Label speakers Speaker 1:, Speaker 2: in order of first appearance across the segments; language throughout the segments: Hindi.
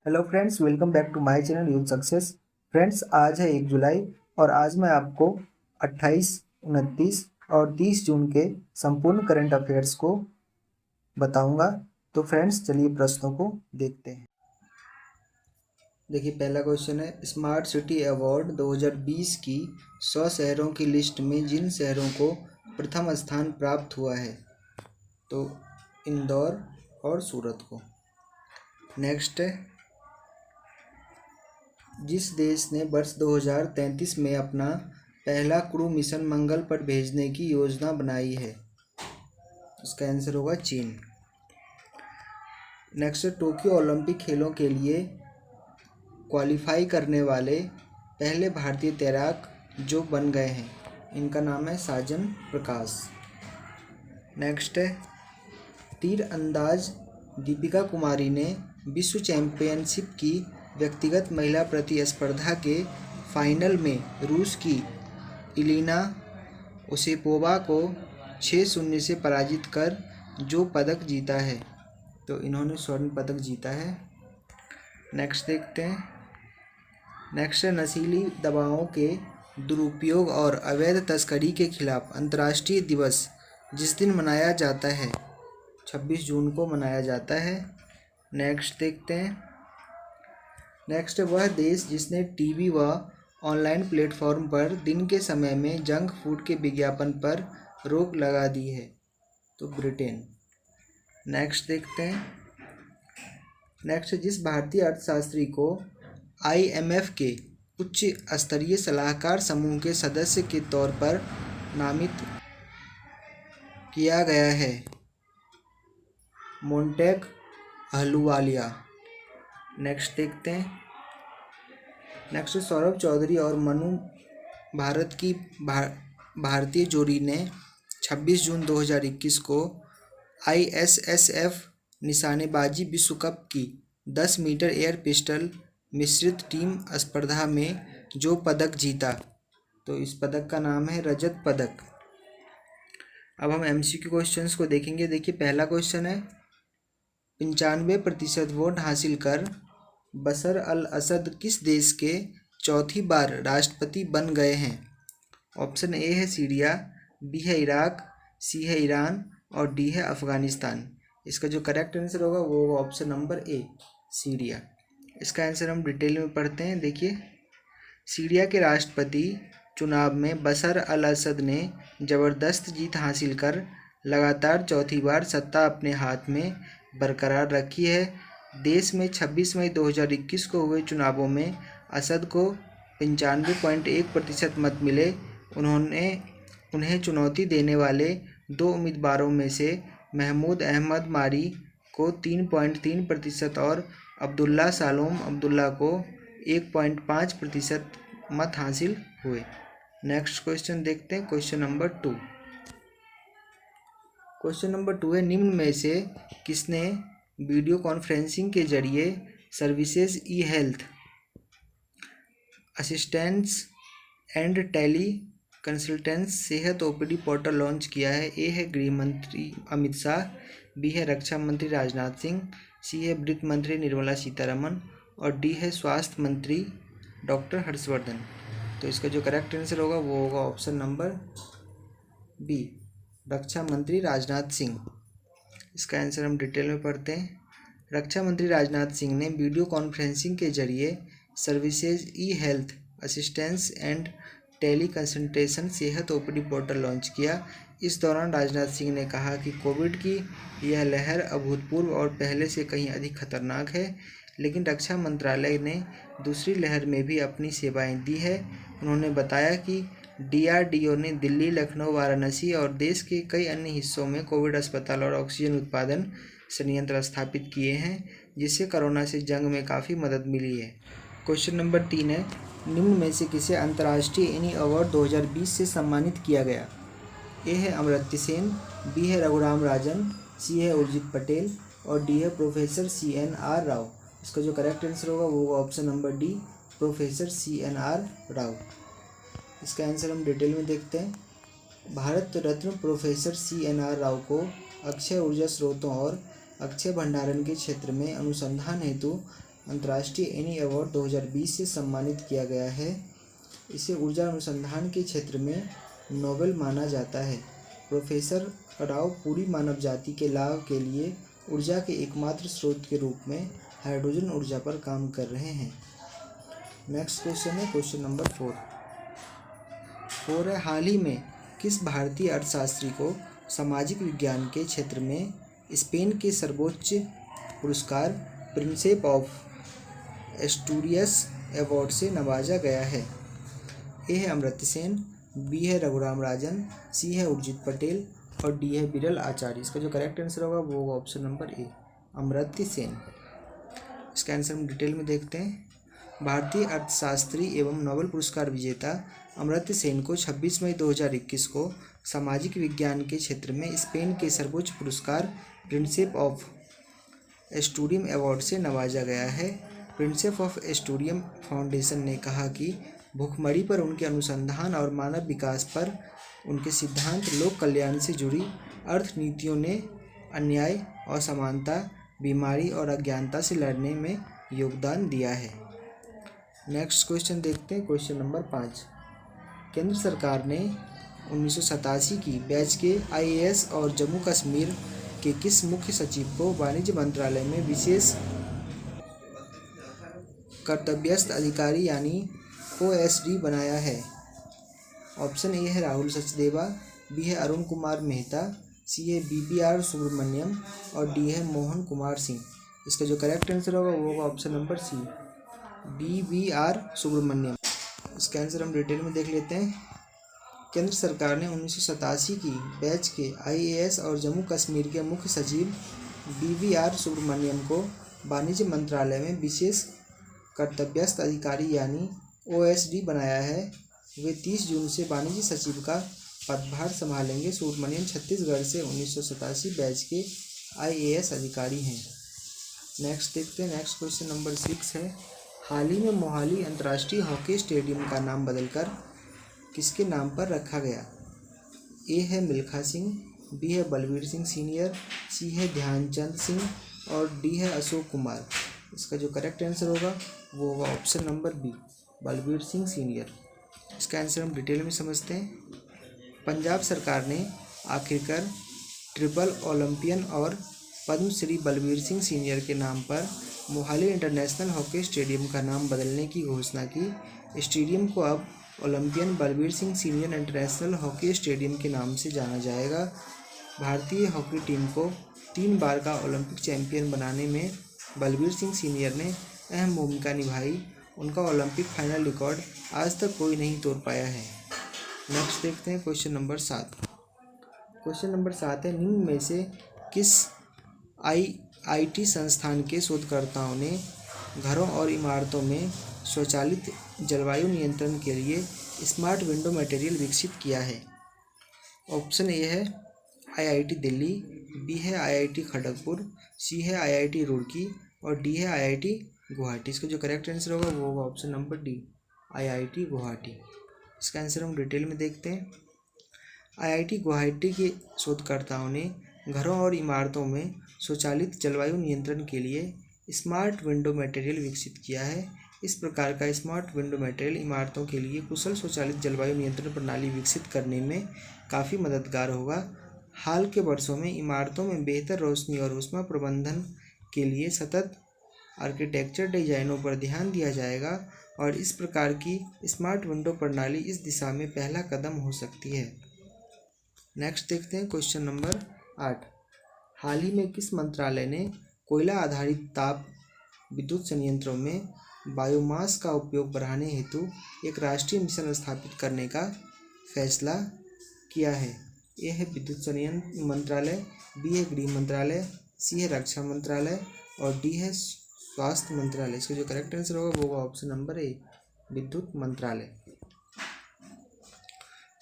Speaker 1: Hello friends, welcome back to my channel Youth Success. Friends, आज है 1 जुलाई और आज मैं आपको 28, 29 और 30 जून के संपूर्ण करंट अफेयर्स को बताऊंगा। तो फ्रेंड्स, चलिए प्रश्नों को देखते हैं। देखिए, पहला क्वेश्चन है, स्मार्ट सिटी अवार्ड 2020 की 100 शहरों की लिस्ट में जिन शहरों को प्रथम स्थान प्राप्त हुआ है, तो इंदौर और सूरत को। नेक्स्ट है, जिस देश ने वर्ष 2033 में अपना पहला क्रू मिशन मंगल पर भेजने की योजना बनाई है, इसका आंसर होगा चीन। नेक्स्ट, टोक्यो ओलंपिक खेलों के लिए क्वालिफाई करने वाले पहले भारतीय तैराक जो बन गए हैं, इनका नाम है साजन प्रकाश। नेक्स्ट है, तीर अंदाज दीपिका कुमारी ने विश्व चैंपियनशिप की व्यक्तिगत महिला प्रतिस्पर्धा के फाइनल में रूस की इलीना ओसिपोवा को 6-0 से पराजित कर जो पदक जीता है, तो इन्होंने स्वर्ण पदक जीता है। नेक्स्ट देखते हैं। नेक्स्ट, नशीली दवाओं के दुरुपयोग और अवैध तस्करी के खिलाफ अंतर्राष्ट्रीय दिवस जिस दिन मनाया जाता है, 26 जून को मनाया जाता है। नेक्स्ट देखते हैं। नेक्स्ट, वह देश जिसने टीवी व ऑनलाइन प्लेटफॉर्म पर दिन के समय में जंक फूड के विज्ञापन पर रोक लगा दी है, तो ब्रिटेन। नेक्स्ट देखते हैं। नेक्स्ट, जिस भारतीय अर्थशास्त्री को IMF के उच्च स्तरीय सलाहकार समूह के सदस्य के तौर पर नामित किया गया है, मोंटेक अहलूवालिया। नेक्स्ट देखते हैं। नेक्स्ट, सौरभ चौधरी और मनु भारत की भारतीय जोड़ी ने 26 जून 2021 को ISSF निशानेबाजी विश्व कप की 10 मीटर एयर पिस्टल मिश्रित टीम स्पर्धा में जो पदक जीता, तो इस पदक का नाम है रजत पदक। अब हम MCQ क्वेश्चंस को देखेंगे। देखिए, पहला क्वेश्चन है, 95% वोट हासिल कर बशर अल असद किस देश के चौथी बार राष्ट्रपति बन गए हैं? ऑप्शन ए है सीरिया, बी है इराक, सी है ईरान और डी है अफगानिस्तान। इसका जो करेक्ट आंसर होगा वो होगा ऑप्शन नंबर ए, सीरिया। इसका आंसर हम डिटेल में पढ़ते हैं। देखिए, सीरिया के राष्ट्रपति चुनाव में बशर अल असद ने ज़बरदस्त जीत हासिल कर लगातार चौथी बार सत्ता अपने हाथ में बरकरार रखी है। देश में 26 मई 2021 को हुए चुनावों में असद को 95.1% मत मिले। उन्हें चुनौती देने वाले 2 उम्मीदवारों में से महमूद अहमद मारी को 3.3% और अब्दुल्ला सालोम अब्दुल्ला को 1.5% मत हासिल हुए। नेक्स्ट क्वेश्चन देखते हैं, क्वेश्चन नंबर 2। क्वेश्चन नंबर 2 है, निम्न में से किसने वीडियो कॉन्फ्रेंसिंग के जरिए services e health assistance and tele consultancy सेहत OPD पोर्टल लॉन्च किया है? ए है गृह मंत्री अमित शाह, बी है रक्षा मंत्री राजनाथ सिंह, सी है वित्त मंत्री निर्मला सीतारमण और डी है स्वास्थ्य मंत्री डॉक्टर हर्षवर्धन। तो इसका जो करेक्ट आंसर होगा वो होगा ऑप्शन नंबर बी, रक्षा मंत्री राजनाथ सिंह। इसका आंसर हम डिटेल में पढ़ते हैं। रक्षा मंत्री राजनाथ सिंह ने वीडियो कॉन्फ्रेंसिंग के जरिए services e health assistance and tele consultation सेहत OPD पोर्टल लॉन्च किया। इस दौरान राजनाथ सिंह ने कहा कि कोविड की यह लहर अभूतपूर्व और पहले से कहीं अधिक खतरनाक है, लेकिन रक्षा मंत्रालय ने दूसरी लहर में भी अपनी सेवाएं दी है। उन्होंने बताया कि DRDO ने दिल्ली, लखनऊ, वाराणसी और देश के कई अन्य हिस्सों में कोविड अस्पताल और ऑक्सीजन उत्पादन संयंत्र स्थापित किए हैं, जिससे कोरोना से जंग में काफ़ी मदद मिली है। क्वेश्चन नंबर 3 है, निम्न में से किसे अंतर्राष्ट्रीय एनी अवार्ड 2020 से सम्मानित किया गया? ए है अमर्त्य सेन, बी है रघुराम राजन, सी है उर्जित पटेल और डी है प्रोफेसर CNR राव। इसका जो करेक्ट आंसर होगा वो होगा option number D, professor CNR Rao. इसका आंसर हम डिटेल में देखते हैं। भारत रत्न प्रोफेसर CNR राव को अक्षय ऊर्जा स्रोतों और अक्षय भंडारण के क्षेत्र में अनुसंधान हेतु अंतर्राष्ट्रीय एनी अवार्ड 2020 से सम्मानित किया गया है। इसे ऊर्जा अनुसंधान के क्षेत्र में नोबेल माना जाता है। प्रोफेसर राव पूरी मानव जाति के लाभ के लिए ऊर्जा के एकमात्र स्रोत के रूप में हाइड्रोजन ऊर्जा पर काम कर रहे हैं। नेक्स्ट क्वेश्चन है क्वेश्चन नंबर 4 है, हाल ही में किस भारतीय अर्थशास्त्री को सामाजिक विज्ञान के क्षेत्र में स्पेन के सर्वोच्च पुरस्कार प्रिंसेप ऑफ एस्टूरियस अवार्ड से नवाजा गया है? ए है अमर्त्य सेन, बी है रघुराम राजन, सी है उर्जित पटेल और डी है बिरल आचार्य। इसका जो करेक्ट आंसर होगा वो होगा option number A, Amartya Sen. इसका आंसर हम डिटेल में देखते हैं। भारतीय अर्थशास्त्री एवं नोबेल पुरस्कार विजेता अमर्त्य सेन को 26 मई 2021 को सामाजिक विज्ञान के क्षेत्र में स्पेन के सर्वोच्च पुरस्कार प्रिंसेप ऑफ एस्टूरियम अवार्ड से नवाजा गया है। प्रिंसेप ऑफ एस्टूरियम फाउंडेशन ने कहा कि भूखमरी पर उनके अनुसंधान और मानव विकास पर उनके सिद्धांत लोक कल्याण से जुड़ी अर्थनीतियों ने अन्याय, असमानता, बीमारी और अज्ञानता से लड़ने में योगदान दिया है। नेक्स्ट क्वेश्चन देखते हैं क्वेश्चन नंबर 5। केंद्र सरकार ने 1987 की बैच के IAS और जम्मू कश्मीर के किस मुख्य सचिव को वाणिज्य मंत्रालय में विशेष कर्तव्यस्थ अधिकारी यानी OSD बनाया है? ऑप्शन ए है राहुल सचदेवा, बी है अरुण कुमार मेहता, सी है BBR सुब्रमण्यम और डी है मोहन कुमार सिंह। इसका जो करेक्ट आंसर होगा वो होगा option number C, BBR Subramaniam. इसका आंसर हम डिटेल में देख लेते हैं। केंद्र सरकार ने 1987 की बैच के IAS और जम्मू कश्मीर के मुख्य सचिव BBR सुब्रमण्यम को वाणिज्य मंत्रालय में विशेष कर्तव्यस्थ अधिकारी यानी OSD बनाया है। वे 30 जून से वाणिज्य सचिव का पदभार संभालेंगे। सुब्रमण्यम छत्तीसगढ़ से 1987 बैच के IAS अधिकारी हैं। नेक्स्ट देखते हैं। नेक्स्ट क्वेश्चन नंबर 6 है, हाल ही में मोहाली अंतर्राष्ट्रीय हॉकी स्टेडियम का नाम बदलकर किसके नाम पर रखा गया? ए है मिल्खा सिंह, बी है बलबीर सिंह सीनियर, सी है ध्यानचंद सिंह और डी है अशोक कुमार। इसका जो करेक्ट आंसर होगा वो होगा option number B, Balbir Singh senior. इसका आंसर हम डिटेल में समझते हैं। पंजाब सरकार ने आखिरकार ट्रिपल ओलंपियन और पद्मश्री बलबीर सिंह सीनियर के नाम पर मोहाली इंटरनेशनल हॉकी स्टेडियम का नाम बदलने की घोषणा की। स्टेडियम को अब Olympian Balbir Singh senior international hockey stadium के नाम से जाना जाएगा। भारतीय हॉकी टीम को 3 बार का ओलंपिक चैंपियन बनाने में बलबीर सिंह सीनियर ने अहम भूमिका निभाई। उनका ओलंपिक फाइनल रिकॉर्ड आज तक कोई नहीं तोड़ पाया है। नेक्स्ट देखते हैं क्वेश्चन नंबर 7। क्वेश्चन नंबर 7 है, निम्न में से किस IIT संस्थान के शोधकर्ताओं ने घरों और इमारतों में स्वचालित जलवायु नियंत्रण के लिए स्मार्ट विंडो मटेरियल विकसित किया है? ऑप्शन ए है IIT दिल्ली, बी है IIT खड़गपुर, सी है IIT रुड़की और डी है IIT गुवाहाटी। इसका जो करेक्ट आंसर होगा वो होगा option number D, IIT Guwahati. इसका आंसर हम डिटेल में देखते हैं। IIT गुवाहाटी के शोधकर्ताओं ने घरों और इमारतों में स्वचालित जलवायु नियंत्रण के लिए स्मार्ट विंडो मटेरियल विकसित किया है। इस प्रकार का स्मार्ट विंडो मटेरियल इमारतों के लिए कुशल स्वचालित जलवायु नियंत्रण प्रणाली विकसित करने में काफ़ी मददगार होगा। हाल के वर्षों में इमारतों में बेहतर रोशनी और ऊष्मा प्रबंधन के लिए सतत आर्किटेक्चर डिजाइनों पर ध्यान दिया जाएगा और इस प्रकार की स्मार्ट विंडो प्रणाली इस दिशा में पहला कदम हो सकती है। नेक्स्ट देखते हैं क्वेश्चन नंबर 8। हाल ही में किस मंत्रालय ने कोयला आधारित ताप विद्युत संयंत्रों में बायोमास का उपयोग बढ़ाने हेतु एक राष्ट्रीय मिशन स्थापित करने का फैसला किया है? ए है विद्युत संयंत्र मंत्रालय, बी है गृह मंत्रालय, सी है रक्षा मंत्रालय और डी है स्वास्थ्य मंत्रालय। इसका जो करेक्ट आंसर होगा वो होगा ऑप्शन नंबर ए, विद्युत मंत्रालय।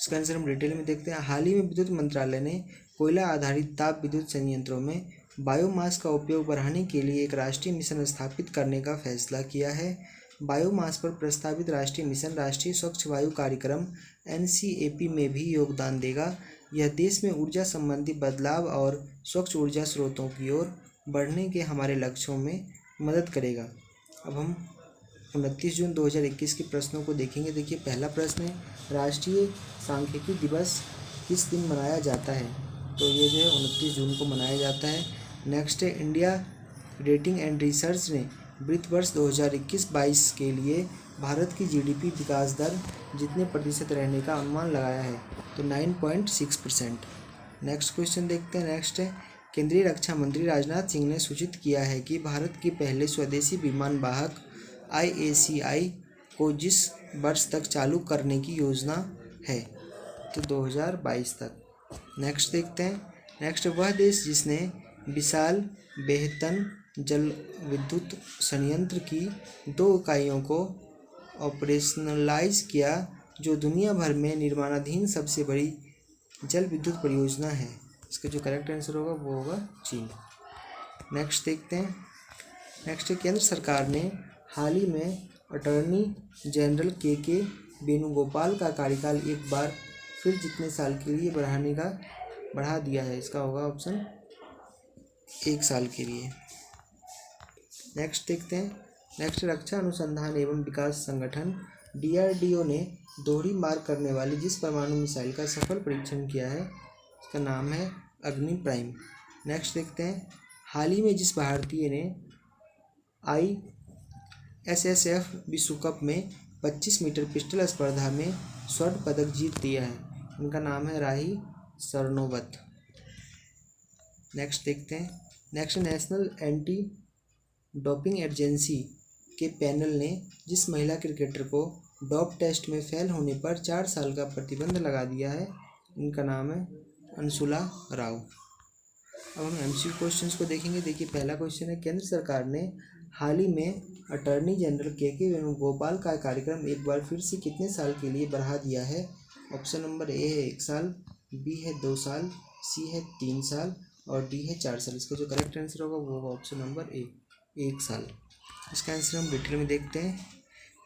Speaker 1: इसका आंसर हम डिटेल में देखते हैं। हाल ही में विद्युत मंत्रालय ने कोयला आधारित ताप विद्युत संयंत्रों में बायोमास का उपयोग बढ़ाने के लिए एक राष्ट्रीय मिशन स्थापित करने का फैसला किया है। बायोमास पर प्रस्तावित राष्ट्रीय मिशन राष्ट्रीय स्वच्छ वायु कार्यक्रम NCAP में भी योगदान देगा। यह देश में ऊर्जा संबंधी बदलाव और स्वच्छ ऊर्जा स्रोतों की ओर बढ़ने के हमारे लक्ष्यों में मदद करेगा। अब हम 29 जून 2021 के प्रश्नों को देखेंगे। देखिए पहला प्रश्न है, राष्ट्रीय सांख्यिकी दिवस किस दिन मनाया जाता है? तो ये जो है 29 जून को मनाया जाता है। नेक्स्ट है, इंडिया रेटिंग एंड रिसर्च ने वित्त वर्ष 2021-22 के लिए भारत की जीडीपी विकास दर जितने प्रतिशत रहने का अनुमान लगाया है? तो 9.6%। नेक्स्ट क्वेश्चन देखते हैं। नेक्स्ट है, केंद्रीय रक्षा मंत्री राजनाथ सिंह ने सूचित किया है कि भारत के पहले स्वदेशी विमान वाहक IACI को जिस वर्ष तक चालू करने की योजना है? तो 2022 तक। नेक्स्ट देखते हैं। नेक्स्ट, वह देश जिसने विशाल बेहतन जल विद्युत संयंत्र की 2 इकाइयों को ऑपरेशनलाइज किया, जो दुनिया भर में निर्माणाधीन सबसे बड़ी जल विद्युत परियोजना है? इसका जो करेक्ट आंसर होगा वो होगा चीन। नेक्स्ट देखते हैं। नेक्स्ट, केंद्र सरकार ने हाल ही में अटॉर्नी जनरल के वेणुगोपाल का कार्यकाल एक बार फिर जितने साल के लिए बढ़ा दिया है? इसका होगा ऑप्शन 1 साल के लिए। नेक्स्ट देखते हैं। नेक्स्ट, रक्षा अनुसंधान एवं विकास संगठन DRDO ने दोहरी मार करने वाली जिस परमाणु मिसाइल का सफल परीक्षण किया है? इसका नाम है अग्नि प्राइम। नेक्स्ट देखते हैं। हाल ही में जिस भारतीय ने ISSF विश्व कप में 25 मीटर पिस्टल स्पर्धा में स्वर्ण पदक जीत लिया है? इनका नाम है राही सरनोबत। नेक्स्ट देखते हैं। Next, national anti doping agency के पैनल ने जिस महिला क्रिकेटर को डोप टेस्ट में फेल होने पर 4 साल का प्रतिबंध लगा दिया है? इनका नाम है अंशुला राव। अब हम MCQ क्वेश्चंस को देखेंगे। देखिए पहला क्वेश्चन है, केंद्र सरकार ने हाल ही में अटॉर्नी जनरल के वेणुगोपाल का कार्यक्रम एक बार फिर से कितने साल के लिए बढ़ा दिया है? ऑप्शन नंबर A है 1 साल, B है 2 साल, C है 3 साल और D है 4 साल। इसका जो करेक्ट आंसर होगा वो होगा ऑप्शन नंबर A, 1 साल। इसका आंसर हम डिटेल में देखते हैं।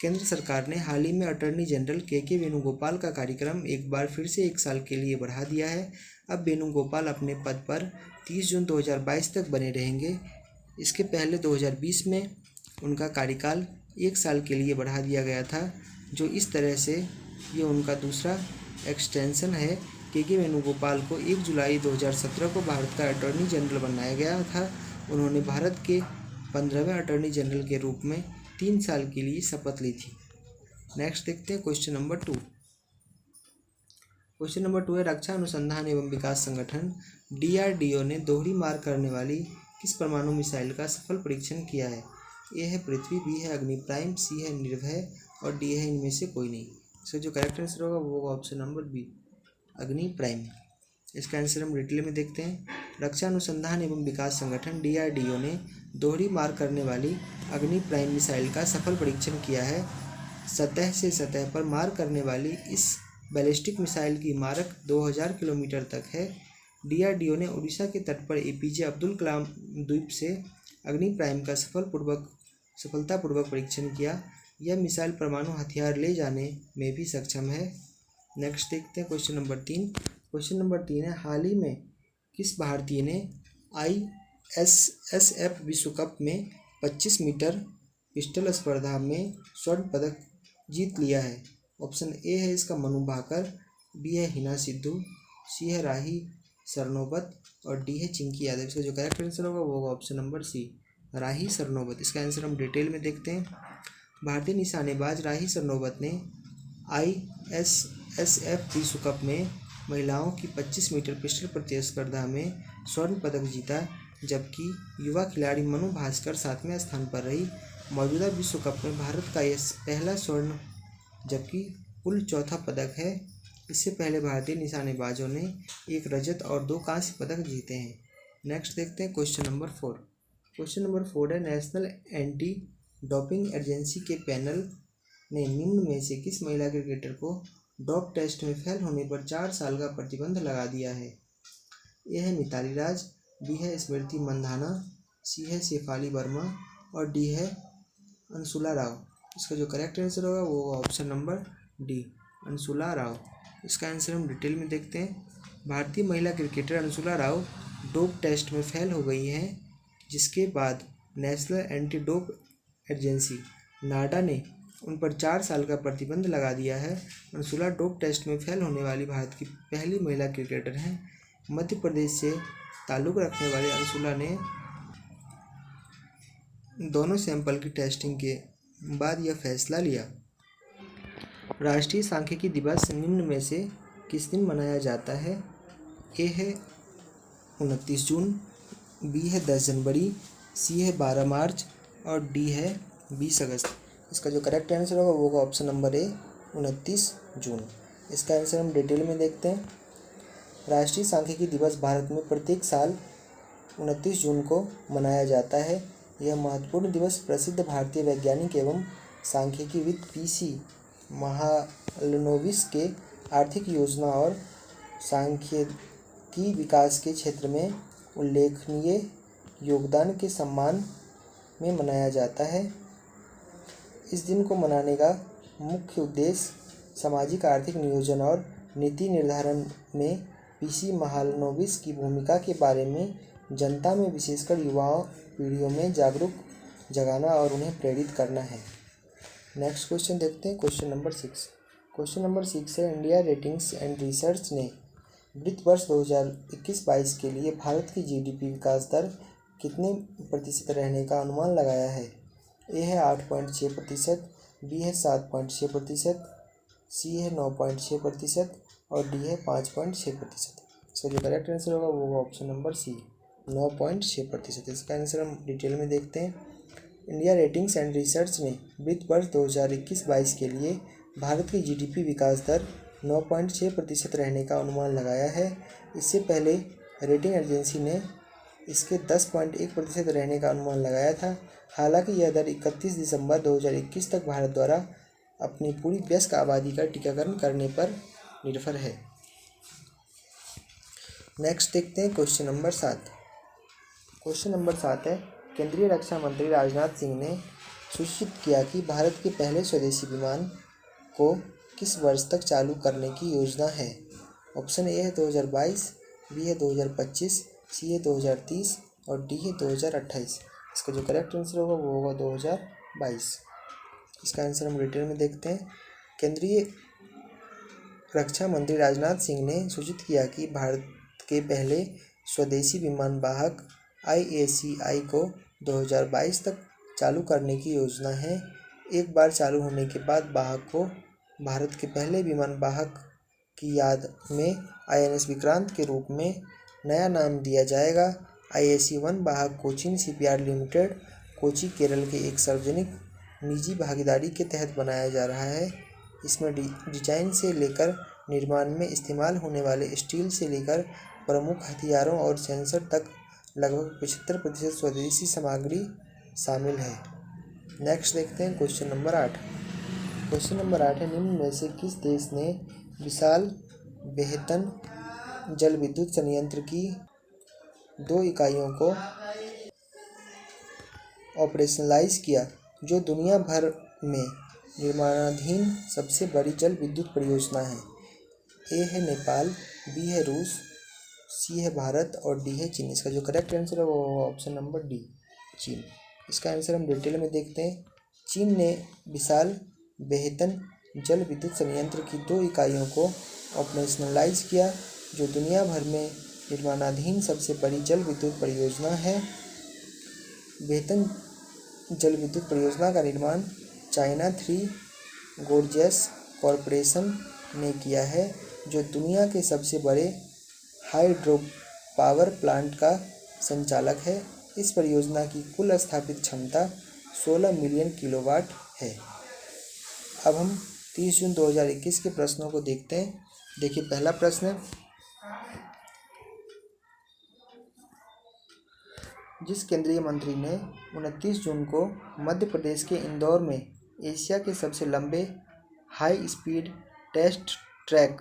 Speaker 1: केंद्र सरकार ने हाल ही में अटॉर्नी जनरल के वेणुगोपाल का कार्यक्रम एक बार फिर से 1 साल के लिए बढ़ा दिया है। अब वेणुगोपाल अपने पद पर 30 जून 2022 तक बने रहेंगे। इसके पहले 2020 में उनका कार्यकाल 1 साल के लिए बढ़ा दिया गया था, जो इस तरह से ये उनका दूसरा एक्सटेंशन है। के वेणुगोपाल को 1 जुलाई 2017 को भारत का अटॉर्नी जनरल बनाया गया था। उन्होंने भारत के 15वें अटॉर्नी जनरल के रूप में 3 साल के लिए शपथ ली थी। नेक्स्ट देखते हैं क्वेश्चन नंबर 2। क्वेश्चन नंबर 2 है, रक्षा अनुसंधान एवं विकास संगठन DRDO ने दोहरी मार करने वाली किस परमाणु मिसाइल का सफल परीक्षण किया है? A है पृथ्वी, B है अग्नि प्राइम, C है निर्भय और D है इनमें से कोई नहीं। इसका जो करेक्ट आंसर होगा वो होगा ऑप्शन नंबर B, अग्नि प्राइम। इसका आंसर हम डिटेल में देखते हैं। रक्षा अनुसंधान एवं विकास संगठन DRDO ने दोहरी मार करने वाली अग्नि प्राइम मिसाइल का सफल परीक्षण किया है। सतह से सतह पर मार करने वाली इस बैलिस्टिक मिसाइल की मारक 2000 किलोमीटर तक है। DRDO ने उड़ीसा के तट पर APJ अब्दुल कलाम द्वीप से अग्नि प्राइम का सफलतापूर्वक परीक्षण किया। यह मिसाइल परमाणु हथियार ले जाने में भी सक्षम है। नेक्स्ट देखते हैं क्वेश्चन नंबर 3। क्वेश्चन नंबर 3 है, हाल ही में किस भारतीय ने ISSF विश्व कप में 25 मीटर पिस्टल स्पर्धा में स्वर्ण पदक जीत लिया है? ऑप्शन A है इसका मनु भाकर, B है हिना सिद्धू, C है राही सरनोबत और D है चिंकी यादव। इसका जो करेक्ट आंसर होगा वो होगा option number C, Rahi Sarnobat. इसका आंसर हम डिटेल में देखते हैं। भारतीय निशानेबाज राही सरनोबत ने ISSF विश्व कप में महिलाओं की 25 मीटर पिस्टल प्रतिस्पर्धा में स्वर्ण पदक जीता, जबकि युवा खिलाड़ी मनु भास्कर 7वें स्थान पर रही। मौजूदा विश्व कप में भारत का यह पहला स्वर्ण जबकि कुल 4था पदक है। इससे पहले भारतीय निशानेबाजों ने 1 रजत और 2 कांस्य पदक जीते हैं। नेक्स्ट देखते हैं क्वेश्चन नंबर 4। क्वेश्चन नंबर 4 है, नेशनल एंटी डोपिंग एजेंसी के पैनल ने निम्न में से किस महिला क्रिकेटर को डोप टेस्ट में फेल होने पर 4 साल का प्रतिबंध लगा दिया है? A है मिताली राज, B है स्मृति मंधाना, C है शेफाली वर्मा और D है अंशुला राव। इसका जो करेक्ट आंसर होगा वो option number D, Anshula Rao. इसका आंसर हम डिटेल में देखते हैं। भारतीय महिला cricketer Anshula Rao dope test में फेल हो गई हैं, जिसके बाद national anti dope agency NADA ने उन पर 4 साल का प्रतिबंध लगा दिया है। अंशुला डोप टेस्ट में फेल होने वाली भारत की पहली महिला क्रिकेटर हैं। मध्य प्रदेश से ताल्लुक़ रखने वाली अंशुला ने दोनों सैंपल की टेस्टिंग के बाद यह फैसला लिया। राष्ट्रीय सांख्यिकी दिवस निम्न में से किस दिन मनाया जाता है? ए है 29 जून, बी है 10 जनवरी, सी है 12 मार्च और डी है 20 अगस्त। इसका जो करेक्ट आंसर होगा वो होगा ऑप्शन नंबर ए 29 जून। इसका आंसर हम डिटेल में देखते हैं। राष्ट्रीय सांख्यिकी दिवस भारत में प्रत्येक साल 29 जून को मनाया जाता है। यह महत्वपूर्ण दिवस प्रसिद्ध भारतीय वैज्ञानिक एवं सांख्यिकीविद पीसी महालनोबिस के आर्थिक योजना और सांख्यिकी विकास के क्षेत्र में उल्लेखनीय योगदान के सम्मान में मनाया जाता है। इस दिन को मनाने का मुख्य उद्देश्य सामाजिक आर्थिक नियोजन और नीति निर्धारण में पीसी महालनोबिस की भूमिका के बारे में जनता में विशेषकर युवाओं पीढ़ियों में जागरूक जगाना और उन्हें प्रेरित करना है। नेक्स्ट क्वेश्चन देखते हैं, क्वेश्चन नंबर 6। क्वेश्चन नंबर 6 है, इंडिया रेटिंग्स एंड रिसर्च ने वित्त वर्ष 2021-22 के लिए भारत की जीडीपी विकास दर कितने प्रतिशत रहने का अनुमान लगाया है? ए है 8.6%, बी है 7.6%, सी है 9.6% और डी है 5.6%। इसका जो करेक्ट आंसर होगा वो होगा ऑप्शन नंबर सी 9.6%। इसका आंसर हम डिटेल में देखते हैं। इंडिया रेटिंग्स एंड रिसर्च ने वित्त वर्ष 2021-22 के लिए भारत की जीडीपी विकास दर 9.6% रहने का अनुमान लगाया है। इससे पहले रेटिंग एजेंसी ने इसके 10.1% रहने का अनुमान लगाया था। हालांकि यह दर 31 दिसंबर 2021 तक भारत द्वारा अपनी पूरी वयस्क आबादी का टीकाकरण करने पर निर्भर है। नेक्स्ट देखते हैं क्वेश्चन नंबर 7। क्वेश्चन नंबर 7 है, केंद्रीय रक्षा मंत्री राजनाथ सिंह ने सूचित किया कि भारत के पहले स्वदेशी विमान को किस वर्ष तक चालू करने की योजना है? ऑप्शन ए है 2022, बी है 2025, सी है 2030 और डी है 2028। इसका जो करेक्ट आंसर होगा वो होगा 2022। इसका आंसर हम डिटेल में देखते हैं। केंद्रीय रक्षा मंत्री राजनाथ सिंह ने सूचित किया कि भारत के पहले स्वदेशी विमान वाहक IACI को 2022 तक चालू करने की योजना है। एक बार चालू होने के बाद वाहक को भारत के पहले विमान वाहक की याद में INS विक्रांत के रूप में नया नाम दिया जाएगा। IAC-1 वाहक कोचीन शिपयार्ड लिमिटेड, कोची, केरल के एक सार्वजनिक निजी भागीदारी के तहत बनाया जा रहा है। इसमें डिजाइन से लेकर निर्माण में इस्तेमाल होने वाले स्टील से लेकर प्रमुख हथियारों और सेंसर तक लगभग 75% स्वदेशी सामग्री शामिल है। नेक्स्ट देखते हैं क्वेश्चन नंबर 8। क्वेश्चन नंबर 8 है, निम्न में से किस देश ने विशाल बेहतन जल विद्युत संयंत्र की 2 इकाइयों को ऑपरेशनलाइज किया, जो दुनिया भर में निर्माणाधीन सबसे बड़ी जल विद्युत परियोजना है? ए है नेपाल, बी है रूस, सी है भारत और डी है चीन। इसका जो करेक्ट आंसर है वो ऑप्शन नंबर डी चीन। इसका आंसर हम डिटेल में देखते हैं। चीन ने विशाल बेहतन जल विद्युत संयंत्र की 2 इकाइयों को ऑपरेशनलाइज किया, जो दुनिया भर में निर्माणाधीन सबसे बड़ी जल विद्युत परियोजना है। बेहतन जल विद्युत परियोजना का निर्माण चाइना 3 गोर्जियस कॉरपोरेशन ने किया है, जो दुनिया के सबसे बड़े हाइड्रो पावर प्लांट का संचालक है। इस परियोजना की कुल स्थापित क्षमता 16 मिलियन किलोवाट है। अब हम 30 जून 2021 के प्रश्नों को देखते हैं। देखिए, पहला प्रश्न है, जिस केंद्रीय मंत्री ने 29 जून को मध्य प्रदेश के इंदौर में एशिया के सबसे लंबे हाई स्पीड टेस्ट ट्रैक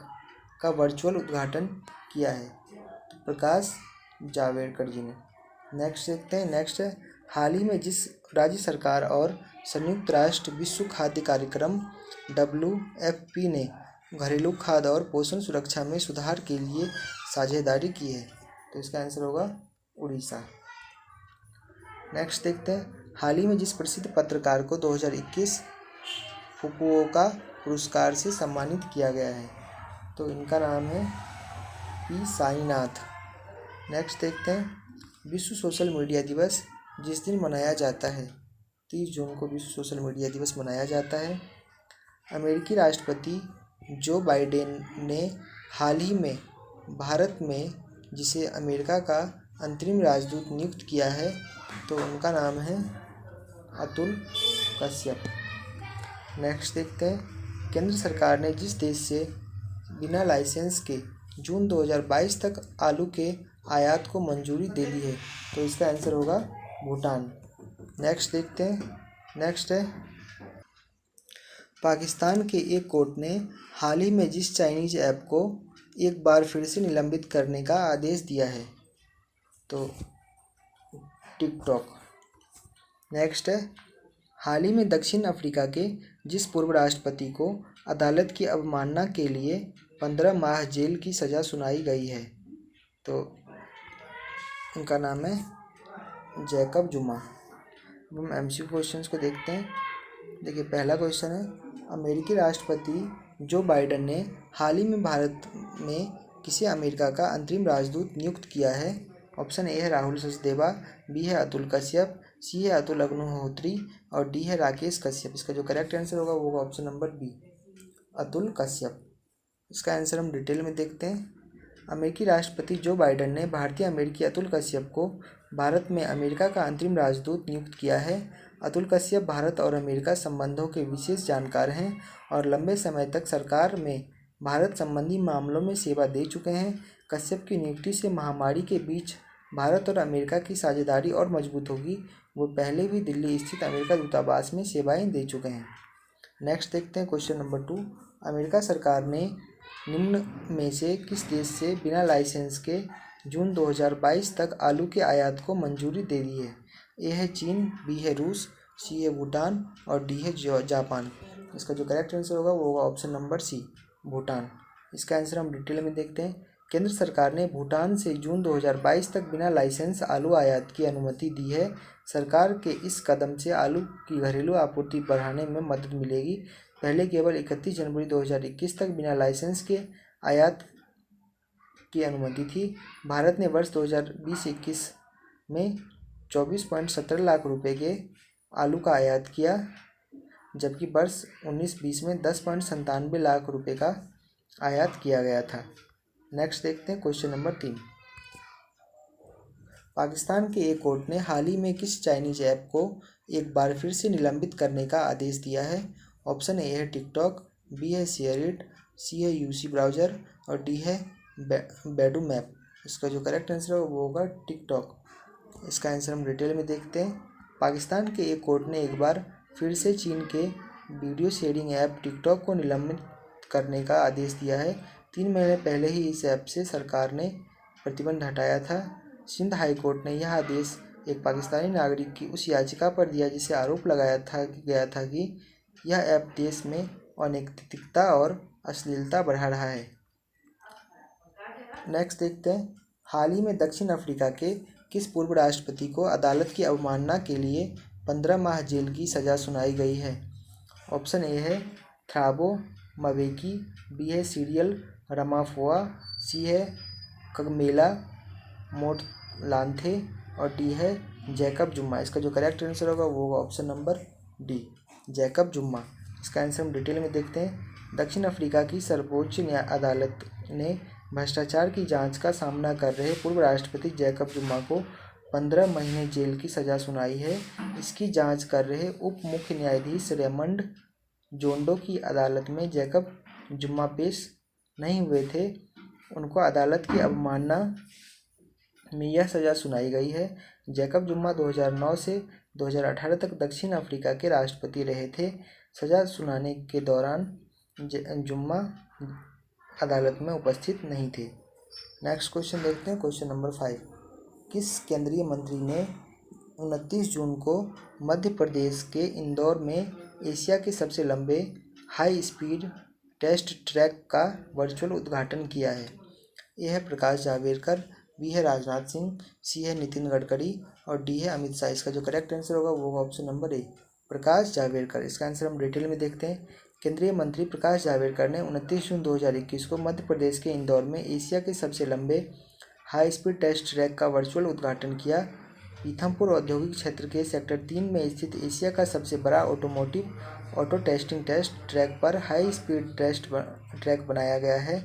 Speaker 1: का वर्चुअल उद्घाटन किया है? तो प्रकाश जावड़ेकर जी ने। नेक्स्ट देखते हैं। नेक्स्ट है, हाल ही में जिस राज्य सरकार और संयुक्त राष्ट्र विश्व खाद्य कार्यक्रम WFP ने घरेलू खाद्य और पोषण सुरक्षा में सुधार के लिए साझेदारी की है? तो इसका आंसर होगा उड़ीसा। नेक्स्ट देखते हैं, हाल ही में जिस प्रसिद्ध पत्रकार को 2021 फुकुओका पुरस्कार से सम्मानित किया गया है? तो इनका नाम है पी साईनाथ। नेक्स्ट देखते हैं, विश्व सोशल मीडिया दिवस जिस दिन मनाया जाता है? 30 जून को विश्व सोशल मीडिया दिवस मनाया जाता है। अमेरिकी राष्ट्रपति जो बाइडेन ने हाल ही में भारत में जिसे अमेरिका का अंतरिम राजदूत नियुक्त किया है, तो उनका नाम है अतुल कश्यप। नेक्स्ट देखते हैं, केंद्र सरकार ने जिस देश से बिना लाइसेंस के जून 2022 तक आलू के आयात को मंजूरी दे दी है? तो इसका आंसर होगा भूटान। नेक्स्ट देखते हैं, नेक्स्ट है, पाकिस्तान के एक कोर्ट ने हाल ही में जिस चाइनीज ऐप को एक बार फिर से निलंबित करने का आदेश दिया है? तो टिकटॉक। नेक्स्ट है, हाल ही में दक्षिण अफ्रीका के जिस पूर्व राष्ट्रपति को अदालत की अवमानना के लिए 15 माह जेल की सज़ा सुनाई गई है? तो उनका नाम है जैकब जुमा। अब हम एमसीक्यू क्वेश्चंस को देखते हैं। देखिए, पहला क्वेश्चन है, अमेरिकी राष्ट्रपति जो बाइडेन ने हाल ही में भारत में किसे अमेरिका का अंतरिम राजदूत नियुक्त किया है? ऑप्शन ए है राहुल सचदेवा, बी है अतुल कश्यप, सी है अतुल अग्निहोत्री और डी है राकेश कश्यप। इसका जो करेक्ट आंसर होगा वो होगा option number B, Atul Kashyap. इसका आंसर हम डिटेल में देखते हैं। अमेरिकी राष्ट्रपति जो बाइडेन ने भारतीय अमेरिकी अतुल कश्यप को भारत में अमेरिका का अंतरिम राजदूत नियुक्त किया है। अतुल कश्यप भारत और अमेरिका संबंधों के विशेष जानकार हैं और लंबे समय तक सरकार में भारत संबंधी मामलों में सेवा दे चुके हैं। कश्यप की नियुक्ति से महामारी के बीच भारत और अमेरिका की साझेदारी और मजबूत होगी। वो पहले भी दिल्ली स्थित अमेरिका दूतावास में सेवाएं दे चुके हैं। नेक्स्ट देखते हैं क्वेश्चन नंबर 2, अमेरिका सरकार ने निम्न में से किस देश से बिना लाइसेंस के जून 2022 तक आलू के आयात को मंजूरी दे दी है? ए है चीन, बी है रूस, सी है भूटान और डी है जापान। इसका जो करेक्ट आंसर होगा वो होगा ऑप्शन नंबर सी, भूटान। इसका आंसर हम डिटेल में देखते हैं। केंद्र सरकार ने भूटान से जून 2022 तक बिना लाइसेंस आलू आयात की अनुमति दी है। सरकार के इस कदम से आलू की घरेलू आपूर्ति बढ़ाने में मदद मिलेगी। पहले केवल 31 जनवरी 2021 तक बिना लाइसेंस के आयात की अनुमति थी। भारत ने वर्ष 2020-21 में 24.17 लाख रुपए के आलू का आयात किया, जबकि वर्ष 19-20 में 10.97 लाख रुपए का आयात किया गया था। नेक्स्ट देखते हैं क्वेश्चन नंबर 3, पाकिस्तान के एक कोर्ट ने हाल ही में किस चाइनीज ऐप को एक बार फिर से निलंबित करने का आदेश दिया है? ऑप्शन ए है टिकटॉक, बी है शेयरिट, सी है यूसी ब्राउज़र और डी है बैडू मैप। इसका जो करेक्ट आंसर होगा वो होगा टिकटॉक। इसका आंसर हम डिटेल में देखते हैं। पाकिस्तान के एक कोर्ट ने एक बार फिर से चीन के वीडियो शेयरिंग ऐप टिकटॉक को निलंबित करने का आदेश दिया है। 3 महीने पहले ही इस ऐप से सरकार ने प्रतिबंध हटाया था। सिंध हाई कोर्ट ने यह आदेश एक पाकिस्तानी नागरिक की उस याचिका पर दिया जिसे आरोप लगाया गया था कि यह ऐप देश में अनैतिकता और अश्लीलता बढ़ा रहा है। नेक्स्ट देखते हैं, हाल ही में दक्षिण अफ्रीका के किस पूर्व राष्ट्रपति को अदालत की अवमानना के लिए 15 माह जेल की सज़ा सुनाई गई है? ऑप्शन ए है थ्राबो मवेकी, बी है सीरियल रामाफोआ, सी है कगमेला मोटलांथे और डी है जैकब जुम्मा। इसका जो करेक्ट आंसर होगा वो होगा ऑप्शन नंबर डी, जैकब जुम्मा। इसका आंसर हम डिटेल में देखते हैं। दक्षिण अफ्रीका की सर्वोच्च न्याय अदालत ने भ्रष्टाचार की जांच का सामना कर रहे पूर्व राष्ट्रपति जैकब जुम्मा को 15 महीने जेल की सज़ा सुनाई है। इसकी जांच कर रहे उप मुख्य न्यायाधीश रेमंड जोंडो की अदालत में जैकब जुम्मा पेश नहीं हुए थे। उनको अदालत की अवमानना में यह सज़ा सुनाई गई है। जैकब जुम्मा 2009 से 2018 तक दक्षिण अफ्रीका के राष्ट्रपति रहे थे। सज़ा सुनाने के दौरान जुम्मा अदालत में उपस्थित नहीं थे। नेक्स्ट क्वेश्चन देखते हैं, क्वेश्चन नंबर 5, किस केंद्रीय मंत्री ने 29 जून को मध्य प्रदेश के इंदौर में एशिया के सबसे लंबे हाई स्पीड टेस्ट ट्रैक का वर्चुअल उद्घाटन किया है? यह है प्रकाश जावड़ेकर, बी है राजनाथ सिंह, सी है नितिन गडकरी और डी है अमित शाह। इसका जो करेक्ट आंसर होगा वो होगा option number A, Prakash Javadekar. इसका आंसर हम डिटेल में देखते हैं। केंद्रीय मंत्री प्रकाश जावड़ेकर ने 29 जून 2021 को मध्य प्रदेश के इंदौर में एशिया के सबसे लंबे हाई स्पीड टेस्ट ट्रैक का वर्चुअल उद्घाटन किया। पीथमपुर औद्योगिक क्षेत्र के सेक्टर 3 में स्थित एशिया का सबसे बड़ा ऑटो टेस्टिंग टेस्ट ट्रैक पर हाई स्पीड ट्रैक बनाया गया है।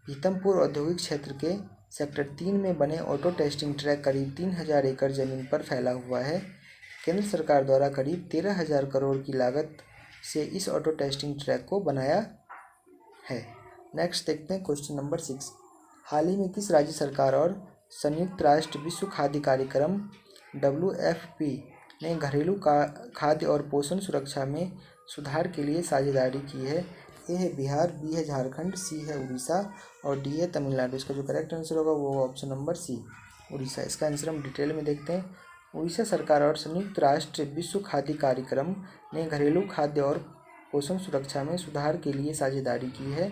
Speaker 1: पीथमपुर औद्योगिक क्षेत्र के सेक्टर 3 में बने ऑटो टेस्टिंग ट्रैक करीब 3000 एकड़ जमीन पर फैला हुआ है। केंद्र सरकार द्वारा करीब 13,000 करोड़ की लागत से इस ऑटो टेस्टिंग ट्रैक को बनाया है। नेक्स्ट देखते हैं क्वेश्चन नंबर 6। हाल ही में किस राज्य सरकार और संयुक्त राष्ट्र विश्व खाद्य कार्यक्रम WFP ने घरेलू खाद्य और पोषण सुरक्षा में सुधार के लिए साझेदारी की है? ए है बिहार, बी है झारखंड, सी है उड़ीसा और डी है तमिलनाडु। इसका जो करेक्ट आंसर होगा वो ऑप्शन नंबर सी, उड़ीसा। इसका आंसर हम डिटेल में देखते हैं। उड़ीसा सरकार और संयुक्त राष्ट्र विश्व खाद्य कार्यक्रम ने घरेलू खाद्य और पोषण सुरक्षा में सुधार के लिए साझेदारी की है।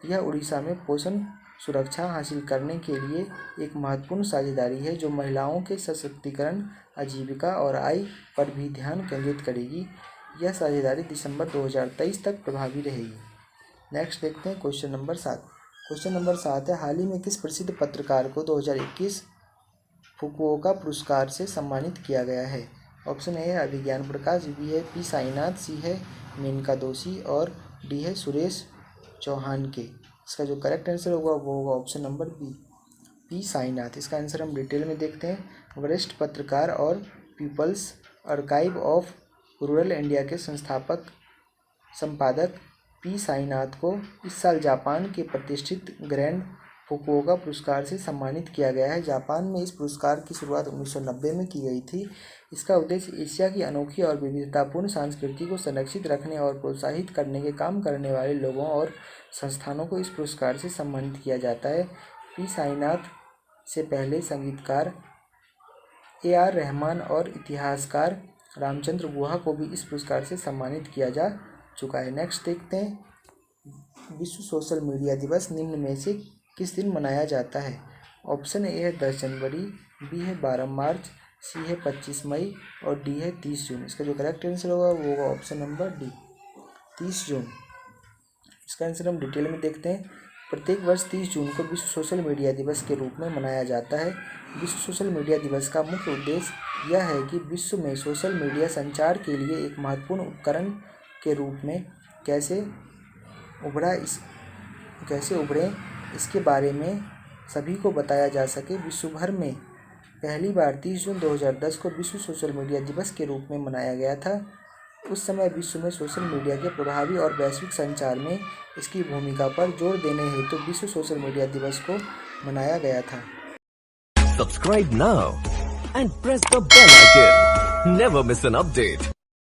Speaker 1: यह उड़ीसा में पोषण सुरक्षा हासिल करने के लिए एक महत्वपूर्ण साझेदारी है जो महिलाओं के सशक्तिकरण, आजीविका और आय पर भी ध्यान केंद्रित करेगी। यह साझेदारी दिसंबर 2023 तक प्रभावी रहेगी। नेक्स्ट देखते हैं क्वेश्चन नंबर 7। क्वेश्चन नंबर 7 है, हाल ही में किस प्रसिद्ध पत्रकार को 2021 फुकुओका पुरस्कार से सम्मानित किया गया है? ऑप्शन ए है अभिज्ञान प्रकाश, बी है पी साईनाथ, सी है मेनका दोषी और डी है सुरेश चौहान के। इसका जो करेक्ट आंसर होगा वो होगा option number B, P Sainath. इसका आंसर हम डिटेल में देखते हैं। वरिष्ठ पत्रकार और People's Archive of Rural India के संपादक पी साईनाथ को इस साल जापान के प्रतिष्ठित ग्रैंड फुकुओका पुरस्कार से सम्मानित किया गया है। जापान में इस पुरस्कार की शुरुआत 1990 में की गई थी। इसका उद्देश्य एशिया की अनोखी और विविधतापूर्ण संस्कृति को संरक्षित रखने और प्रोत्साहित करने के काम करने वाले लोगों और संस्थानों को इस पुरस्कार से सम्मानित किया जाता है। पी साईनाथ से पहले संगीतकार AR रहमान और इतिहासकार रामचंद्र गुहा को भी इस पुरस्कार से सम्मानित किया जा चुका है। नेक्स्ट देखते हैं, विश्व सोशल मीडिया दिवस निम्न में से किस दिन मनाया जाता है? ऑप्शन ए है 10 जनवरी, बी है 12 मार्च, सी है 25 मई और डी है 30 जून। इसका जो करेक्ट आंसर होगा वो होगा ऑप्शन नंबर डी, 30 जून। इसका आंसर हम डिटेल में देखते हैं। प्रत्येक वर्ष 30 जून को विश्व सोशल मीडिया दिवस के रूप में मनाया जाता है। विश्व सोशल मीडिया दिवस का मुख्य उद्देश्य यह है कि विश्व में सोशल मीडिया संचार के लिए एक महत्वपूर्ण उपकरण के रूप में कैसे उभरे इसके बारे में सभी को बताया जा सके। विश्व भर में पहली बार 30 जून 2010 को विश्व सोशल मीडिया दिवस के रूप में मनाया गया था। उस समय विश्व में सोशल मीडिया के प्रभावी और वैश्विक संचार में इसकी भूमिका पर जोर देने हेतु विश्व सोशल मीडिया दिवस को मनाया गया था।
Speaker 2: Subscribe now and press the bell icon. Never miss an update.